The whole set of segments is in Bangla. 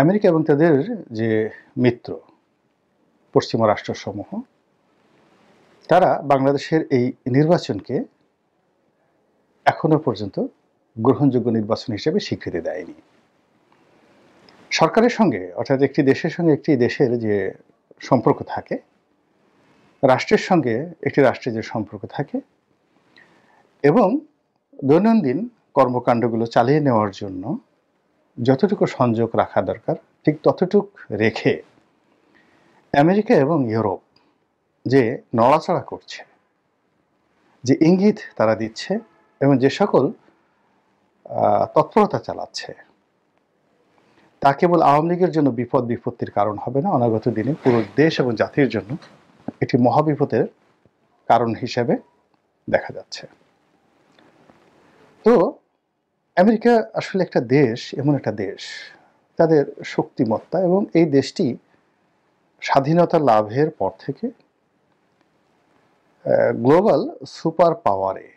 আমেরিকা এবং তাদের যে মিত্র পশ্চিমা রাষ্ট্রসমূহ তারা বাংলাদেশের এই নির্বাচনকে এখনো পর্যন্ত গ্রহণযোগ্য নির্বাচন হিসেবে স্বীকৃতি দেয়নি। সরকারের সঙ্গে অর্থাৎ একটি দেশের সঙ্গে একটি দেশের যে সম্পর্ক থাকে, রাষ্ট্রের সঙ্গে একটি রাষ্ট্রের যে সম্পর্ক থাকে এবং দৈনন্দিন কর্মকাণ্ডগুলো চালিয়ে নেওয়ার জন্য যতটুকু সংযোগ রাখা দরকার ঠিক ততটুক রেখে আমেরিকা এবং ইউরোপ যে নড়াচড়া করছে, যে ইঙ্গিত তারা দিচ্ছে এবং যে সকল তৎপরতা চালাচ্ছে তা কেবল আওয়ামী লীগের জন্য বিপদ বিপত্তির কারণ হবে না, অনাগত দিনে পুরো দেশ এবং জাতির জন্য একটি মহাবিপদের কারণ হিসেবে দেখা যাচ্ছে। তো আমেরিকা আসলে একটা দেশ, এমন একটা দেশ তাদের শক্তিমত্তা এবং এই দেশটি স্বাধীনতা লাভের পর থেকে গ্লোবাল সুপার পাওয়ারে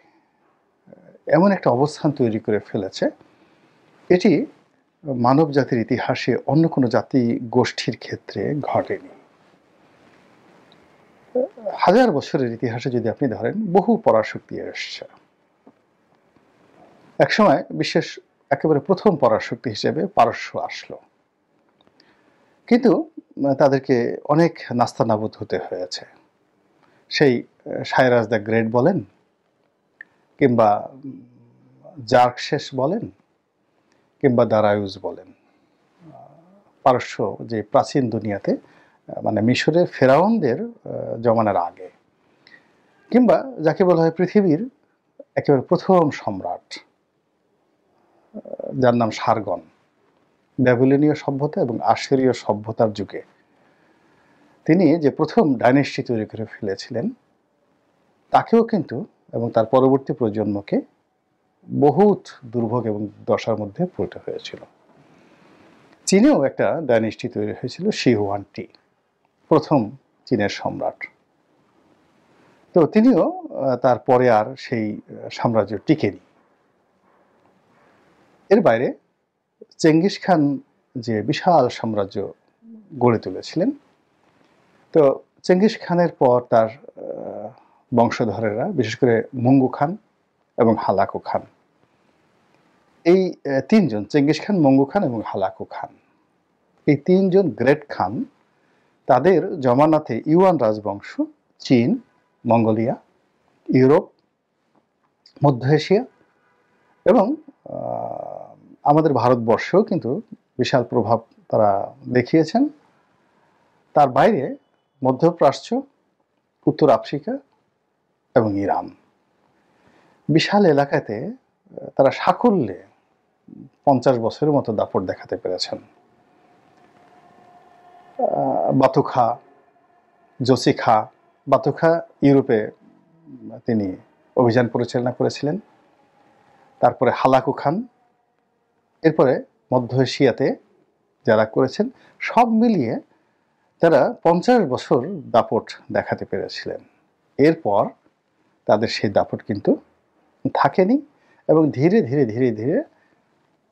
এমন একটা অবস্থান তৈরি করে ফেলেছে, এটি মানব জাতির ইতিহাসে অন্য কোনো জাতি গোষ্ঠীর ক্ষেত্রে ঘটেনি। হাজার বছরের ইতিহাসে যদি আপনি ধরেন, বহু পরাশক্তি এসছে। একসময় বিশেষ একেবারে প্রথম পরাশক্তি হিসেবে পারস্য আসলো, কিন্তু তাদেরকে অনেক নাস্তানাবুদ হতে হয়েছে। সেই সাইরাস দ্য গ্রেট বলেন কিংবা জার্কশেস বলেন কিংবা দারায়ুজ বলেন, পারস্য যে প্রাচীন দুনিয়াতে মানে মিশরের ফেরাউনদের জমানার আগে, কিংবা যাকে বলা হয় পৃথিবীর একেবারে প্রথম সম্রাট যার নাম সারগন, ব্যাবিলনীয় সভ্যতা এবং আশিরীয় সভ্যতার যুগে তিনি যে প্রথম ডাইনেস্টি তৈরি করে ফেলেছিলেন, তাকেও কিন্তু এবং তার পরবর্তী প্রজন্মকে বহুত দুর্ভোগ এবং দশার মধ্যে পড়তে হয়েছিল। চীনেও একটা ডাইনেস্টি তৈরি হয়েছিল, শি হুয়ানটি, প্রথম চীনের সম্রাট। তো তিনিও তারপরে আর সেই সাম্রাজ্য টিকেনি। এর বাইরে চেঙ্গিস খান যে বিশাল সাম্রাজ্য গড়ে তুলেছিলেন, তো চেঙ্গিস খানের পর তার বংশধরেরা, বিশেষ করে মঙ্গু খান এবং হালাকু খান, এই তিনজন, চেঙ্গিস খান, মঙ্গু খান এবং হালাকু খান, এই তিনজন গ্রেট খান, তাদের জমানাতে ইউয়ান রাজবংশ চীন, মঙ্গোলিয়া, ইউরোপ, মধ্য এশিয়া এবং আমাদের ভারতবর্ষেও কিন্তু বিশাল প্রভাব তারা দেখিয়েছেন। তার বাইরে মধ্যপ্রাচ্য, উত্তর আফ্রিকা এবং ইরান, বিশাল এলাকাতে তারা সাকল্যে 50 বছরের মতো দাপট দেখাতে পেরেছেন। বাতুখা, জোসিখা, বাতুখা ইউরোপে তিনি অভিযান পরিচালনা করেছিলেন, তারপরে হালাকু খান, এরপরে মধ্য এশিয়াতে যারা করেছেন, সব মিলিয়ে তারা 50 বছর দাপট দেখাতে পেরেছিলেন। এরপর তাদের সেই দাপট কিন্তু থাকেনি এবং ধীরে ধীরে ধীরে ধীরে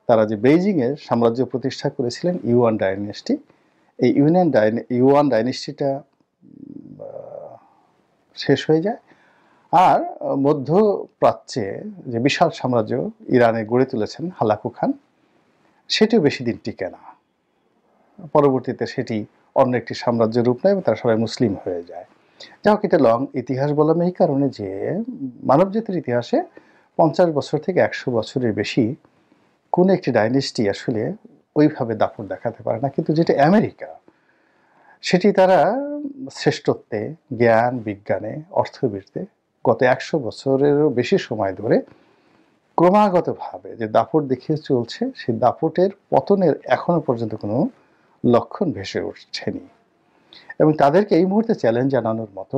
তারা যে বেইজিংয়ের সাম্রাজ্য প্রতিষ্ঠা করেছিলেন, ইউয়ান ডাইনেস্টি, এই ইউয়ান ডাইনেস্টিটা শেষ হয়ে যায়। আর মধ্যপ্রাচ্যে যে বিশাল সাম্রাজ্য ইরানে গড়ে তুলেছেন হালাকু খান, সেটিও বেশি দিন টিকে না। পরবর্তীতে সেটি অন্য একটি সাম্রাজ্যের রূপ নেয় এবং তারা সবাই মুসলিম হয়ে যায়। যাই হোক, এটা লং ইতিহাস বললাম এই কারণে যে মানবজাতির ইতিহাসে 50 বছর থেকে 100 বছরের বেশি কোনো একটি ডাইনেস্টি আসলে ওইভাবে দাপট দেখাতে পারে না। কিন্তু যেটা আমেরিকা, সেটি তারা শ্রেষ্ঠত্বে, জ্ঞান, বিজ্ঞানে, অর্থবীর্তে গত 100 বছরেরও বেশি সময় ধরে ক্রমাগতভাবে যে দাপট দেখিয়ে চলছে, সেই দাপটের পতনের এখনো পর্যন্ত কোনো লক্ষণ ভেসে উঠছেনি। এবং তাদেরকে এই মুহূর্তে চ্যালেঞ্জ জানানোর মতো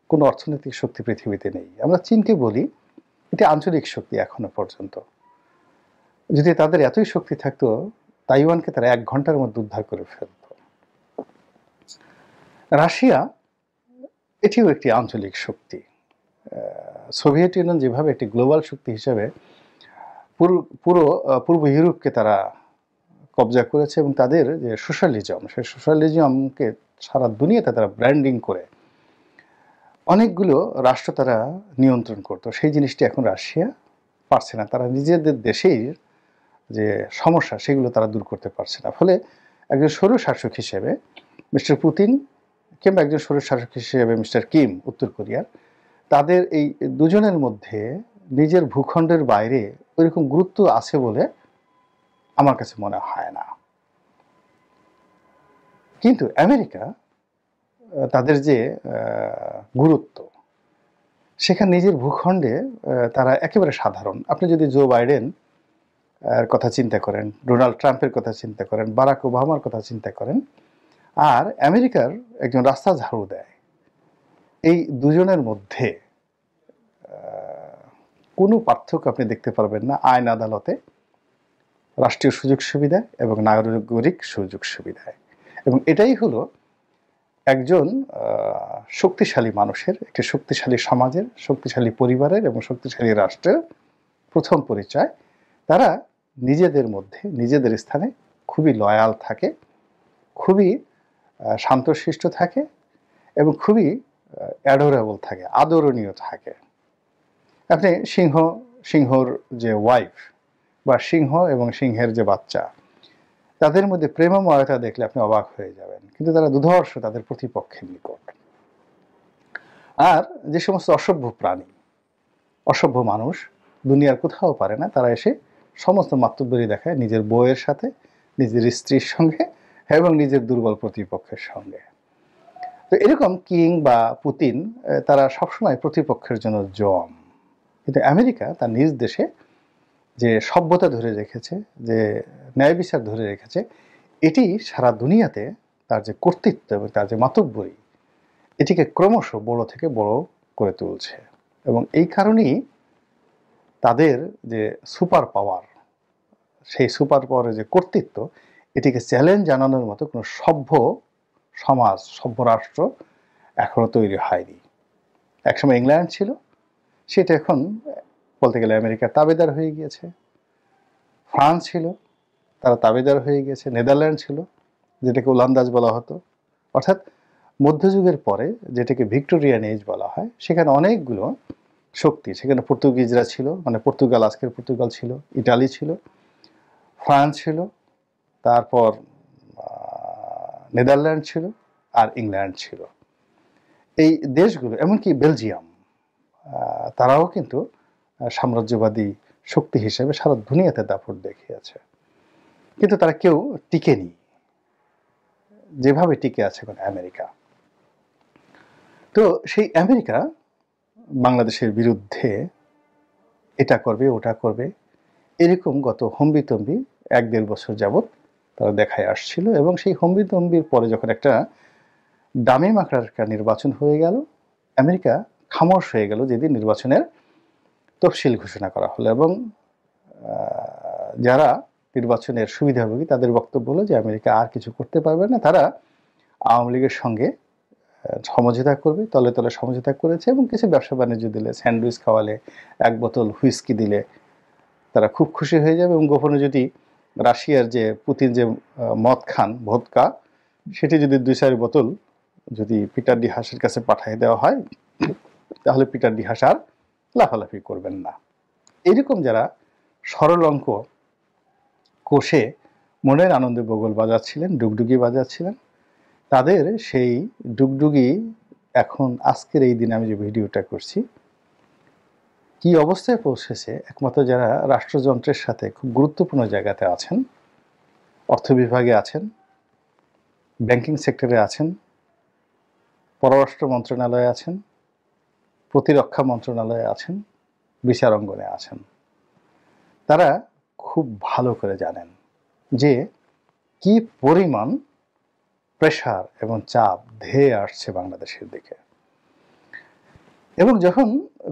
কোনো অর্থনৈতিক শক্তি পৃথিবীতে নেই। আমরা চীনকে বলি এটি আঞ্চলিক শক্তি এখনো পর্যন্ত। যদি তাদের এতই শক্তি থাকতো, তাইওয়ানকে তারা 1 ঘন্টার মধ্যে উদ্ধার করে ফেলত। রাশিয়া এটিও একটি আঞ্চলিক শক্তি। সোভিয়েত ইউনিয়ন যেভাবে একটি গ্লোবাল শক্তি হিসেবে পুরো পূর্ব ইউরোপকে তারা কবজা করেছে এবং তাদের যে সোশ্যালিজম, সেই সোশ্যালিজমকে সারা দুনিয়াতে তারা ব্র্যান্ডিং করে অনেকগুলো রাষ্ট্র তারা নিয়ন্ত্রণ করতো। সেই জিনিসটি এখন রাশিয়া পারছে না। তারা নিজেদের দেশেই যে সমস্যা সেগুলো তারা দূর করতে পারছে না। ফলে একজন স্বৈরশাসক হিসেবে মিস্টার পুতিন কিংবা একজন স্বৈরশাসক হিসেবে মিস্টার কিম উত্তর কোরিয়ার, তাদের এই দুজনের মধ্যে নিজের ভূখণ্ডের বাইরে ওইরকম গুরুত্ব আছে বলে আমার কাছে মনে হয় না। কিন্তু আমেরিকা তাদের যে গুরুত্ব, সেখানে নিজের ভূখণ্ডে তারা একেবারে সাধারণ। আপনি যদি জো বাইডেন এর কথা চিন্তা করেন, ডোনাল্ড ট্রাম্পের কথা চিন্তা করেন, বারাক ওবামার কথা চিন্তা করেন, আর আমেরিকার একজন রাস্তা ঝাড়ু দেয়, এই দুজনের মধ্যে কোনো পার্থক্য আপনি দেখতে পারবেন না আইন আদালতে, রাষ্ট্রীয় সুযোগ সুবিধা এবং নাগরিক সুযোগ সুবিধায়। এবং এটাই হলো একজন শক্তিশালী মানুষের, একটি শক্তিশালী সমাজের, শক্তিশালী পরিবারের এবং শক্তিশালী রাষ্ট্রের প্রথম পরিচয়। তারা নিজেদের মধ্যে নিজেদের স্থানে খুবই লয়াল থাকে, খুবই শান্তশিষ্ট থাকে এবং খুবই অ্যাডোরেবল থাকে, আদরণীয় থাকে। আপনি সিংহর যে ওয়াইফ বা সিংহ এবং সিংহের যে বাচ্চা, তাদের মধ্যে প্রেমময়তা দেখলে আপনি অবাক হয়ে যাবেন, কিন্তু তারা দুধর্ষ তাদের প্রতিপক্ষের নিকট। আর যে সমস্ত অসভ্য প্রাণী, অসভ্য মানুষ দুনিয়ার কোথাও পারে না, তারা এসে সমস্ত মাতব্বরি দেখায় নিজের বউয়ের সাথে, নিজের স্ত্রীর সঙ্গে এবং নিজের দুর্বল প্রতিপক্ষের সঙ্গে। তো এরকম কিং বা পুতিন তারা সবসময় প্রতিপক্ষের জন্য জম। কিন্তু আমেরিকা তার নিজ দেশে যে সভ্যতা ধরে রেখেছে, যে ন্যায় বিচার ধরে রেখেছে, এটি সারা দুনিয়াতে তার যে কর্তৃত্ব এবং তার যে মাতব্বরি, এটিকে ক্রমশ বড় থেকে বড় করে তুলছে। এবং এই কারণেই তাদের যে সুপার পাওয়ার, সেই সুপার পাওয়ারের যে কর্তৃত্ব, এটিকে চ্যালেঞ্জ জানানোর মতো কোনো সভ্য সমাজ, সভ্য রাষ্ট্র এখনো তৈরি হয়নি। একসময় ইংল্যান্ড ছিল, সেটা এখন বলতে গেলে আমেরিকার তাবেদার হয়ে গিয়েছে। ফ্রান্স ছিল, তারা তাবেদার হয়ে গিয়েছে। নেদারল্যান্ড ছিল, যেটাকে ওলন্দাজ বলা হতো। অর্থাৎ মধ্যযুগের পরে যেটাকে ভিক্টোরিয়ান এজ বলা হয়, সেখানে অনেকগুলো শক্তি, সেখানে পর্তুগিজরা ছিল, মানে পর্তুগাল, আজকের পর্তুগাল ছিল, ইটালি ছিল, ফ্রান্স ছিল, তারপর নেদারল্যান্ড ছিল, আর ইংল্যান্ড ছিল। এই দেশগুলো, এমনকি বেলজিয়াম, তারাও কিন্তু সাম্রাজ্যবাদী শক্তি হিসেবে সারা দুনিয়াতে দাপট দেখিয়েছে। কিন্তু তারা কেউ টিকেনি যেভাবে টিকে আছে এখন আমেরিকা। তো সেই আমেরিকা বাংলাদেশের বিরুদ্ধে এটা করবে, ওটা করবে, এরকম গত হম্বিতম্বি 1-1.5 বছর যাবৎ তারা দেখায় আসছিল। এবং সেই হম্বিতম্বির পরে যখন একটা দামি মাকড়ার একটা নির্বাচন হয়ে গেল, আমেরিকা খামোশ হয়ে গেল যেদিন নির্বাচনের তফসিল ঘোষণা করা হলো। এবং যারা নির্বাচনের সুবিধাভোগী, তাদের বক্তব্য হলো যে আমেরিকা আর কিছু করতে পারবে না, তারা আওয়ামী লীগের সঙ্গে সমঝোতা করবে, তলে তলে সমঝোতা করেছে এবং কিছু ব্যবসা বাণিজ্য দিলে, স্যান্ডউইচ খাওয়ালে, 1 বোতল হুইস্কি দিলে তারা খুব খুশি হয়ে যাবে। এবং গোপনে যদি রাশিয়ার যে পুতিন যে মদ খান, ভোদকা, সেটি যদি 2-4 বোতল যদি পিটার ডি হাসের কাছে পাঠিয়ে দেওয়া হয়, তাহলে পিটার ডি হাস আর লাফালাফি করবেন না। এরকম যারা সরল অঙ্ক কষে মনের আনন্দে বগল বাজাচ্ছিলেন, ডুগডুগি বাজাচ্ছিলেন, তাদের সেই ডুগডুগি এখন আজকের এই দিনে আমি যে ভিডিওটা করছি, কি অবস্থায় পৌঁছেছে, একমাত্র যারা রাষ্ট্রযন্ত্রের সাথে খুব গুরুত্বপূর্ণ জায়গাতে আছেন, অর্থ বিভাগে আছেন, ব্যাংকিং সেক্টরে আছেন, পররাষ্ট্র মন্ত্রণালয়ে আছেন, প্রতিরক্ষা মন্ত্রণালয়ে আছেন, বিচার অঙ্গনে আছেন, তারা খুব ভালো করে জানেন যে কি পরিমাণ প্রেশার এবং চাপ ধেয়ে আসছে বাংলাদেশের দিকে। এবং যখন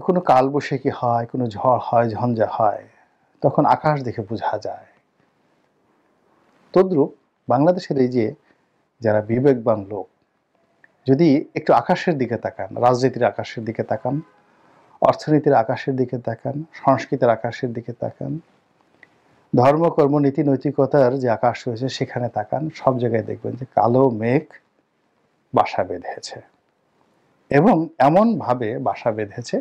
কোনো কালবৈশাখী হয়, কোনো ঝড় হয়, ঝঞ্ঝা হয়, তখন আকাশ দেখে বোঝা যায়। তদ্রূপ বাংলাদেশের এই যে যারা বিবেকবান লোক, যদি একটু আকাশের দিকে তাকান, রাজনীতির আকাশের দিকে তাকান, অর্থনীতির আকাশের দিকে তাকান, সংস্কৃতির আকাশের দিকে তাকান, ধর্ম, কর্ম, নীতি, নৈতিকতার যে আকাশ রয়েছে সেখানে তাকান, সব জায়গায় দেখবেন যে কালো মেঘ বাসা বেঁধেছে, এবং এমনভাবে বাসা বেঁধেছে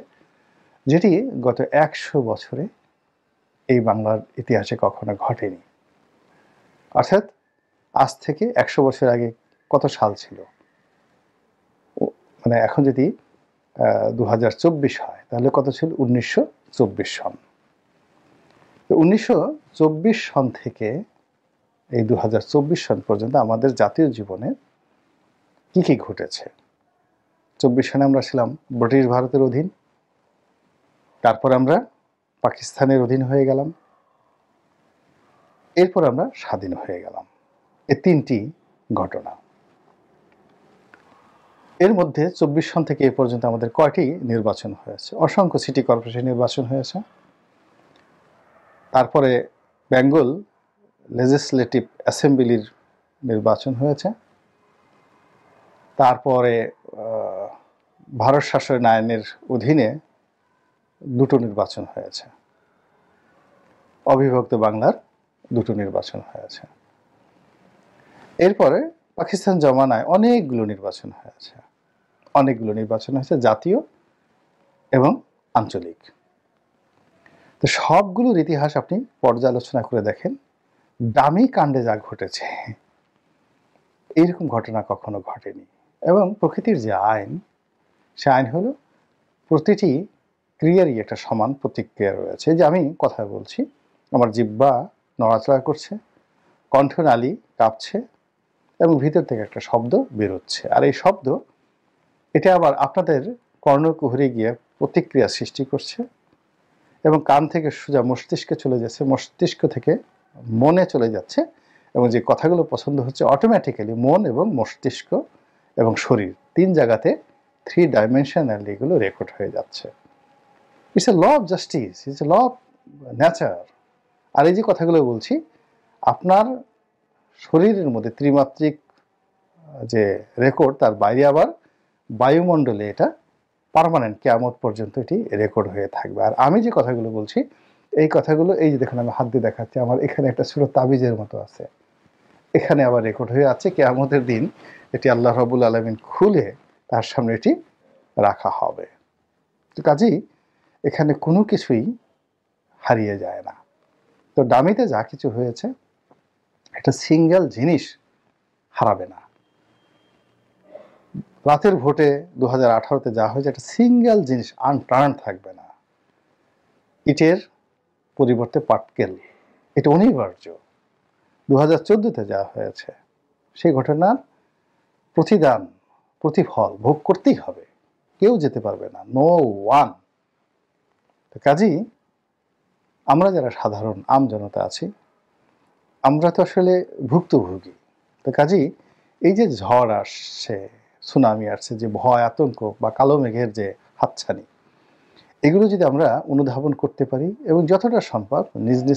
যেটি গত 100 বছরে এই বাংলার ইতিহাসে কখনো ঘটেনি। অর্থাৎ আজ থেকে 100 বছর আগে কত সাল ছিল, মানে এখন যদি 2024 হয় তাহলে কত ছিল, 1924 সন। 1924 সন থেকে এই 2024 সন পর্যন্ত আমাদের জাতীয় জীবনে কি কি ঘটেছে। 24 সনে আমরা ছিলাম ব্রিটিশ ভারতের অধীন, তারপর আমরা পাকিস্তানের অধীন হয়ে গেলাম, এরপর আমরা স্বাধীন হয়ে গেলাম। এই তিনটি ঘটনা। এর মধ্যে 24 সন থেকে এ পর্যন্ত আমাদের কয়টি নির্বাচন হয়েছে? অসংখ্য সিটি কর্পোরেশন নির্বাচন হয়েছে, তারপরে বেঙ্গল লেজিসলেটিভ অ্যাসেম্বলির নির্বাচন হয়েছে, তারপরে ভারত শাসন আইনের অধীনে দুটো নির্বাচন হয়েছে, অবিভক্ত বাংলার দুটো নির্বাচন হয়েছে। এরপরে পাকিস্তান জমানায় অনেকগুলো নির্বাচন হয়েছে, জাতীয় এবং আঞ্চলিক। তো সবগুলোর ইতিহাস আপনি পর্যালোচনা করে দেখেন, দামি কাণ্ডে যা ঘটেছে এইরকম ঘটনা কখনো ঘটেনি। এবং প্রকৃতির যে আইন, সে আইন হলো প্রতিটি ক্রিয়ারই একটা সমান প্রতিক্রিয়া রয়েছে। যে আমি কথা বলছি, আমার জিহ্বা নড়াচড়া করছে, কণ্ঠনালী কাঁপছে, এবং ভিতর থেকে একটা শব্দ বেরোচ্ছে, আর এই শব্দ এটা আবার আপনাদের কর্ণকুহরে গিয়ে প্রতিক্রিয়া সৃষ্টি করছে, এবং কান থেকে সোজা মস্তিষ্কে চলে যাচ্ছে, মস্তিষ্ক থেকে মনে চলে যাচ্ছে, এবং যে কথাগুলো পছন্দ হচ্ছে অটোমেটিক্যালি মন এবং মস্তিষ্ক এবং শরীর তিন জায়গাতে 3 ডাইমেনশনালি এগুলো রেকর্ড হয়ে যাচ্ছে। It's a law of justice, it's a law of nature. আর এই যে কথাগুলো বলছি, আপনার শরীরের মধ্যে ত্রিমাত্রিক যে রেকর্ড, তার বাইরে আবার বায়ুমণ্ডলে এটা পার্মানেন্ট, কিয়ামত পর্যন্ত এটি রেকর্ড হয়ে থাকবে। আর আমি যে কথাগুলো বলছি, এই কথাগুলো, এই যে দেখুন আমি হাত দিয়ে দেখাচ্ছি, আমার এখানে একটা ছোট তাবিজের মতো আছে, এখানে আবার রেকর্ড হয়ে আছে, কিয়ামতের দিন এটি আল্লাহ রাব্বুল আলামিন খুলে তার সামনে এটি রাখা হবে। তো কাজেই এখানে কোনো কিছুই হারিয়ে যায় না। তো ডামিতে যা কিছু হয়েছে, একটা সিঙ্গেল জিনিস হারাবে না। রাতের ভোটে 2018-তে যা হয়েছে, একটা সিঙ্গেল জিনিস আনটার্ন থাকবে না। ইটের পরিবর্তে পাটকেল, এটা অনিবার্য। 2014-তে যা হয়েছে, সেই ঘটনার প্রতিদান, প্রতিফল ভোগ করতেই হবে, কেউ যেতে পারবে না, নো ওয়ান। কাজেই আমরা যারা সাধারণ আম জনতা আছি, আমরা তো আসলে ভুক্তভোগী। তো কাজেই এই যে ঝড় আসছে, সুনামি আসছে, যে ভয়, আতঙ্ক বা কালো মেঘের যে হাতছানি, এগুলো যদি আমরা অনুধাবন করতে পারি এবং যতটা সম্ভব নিজ নিজ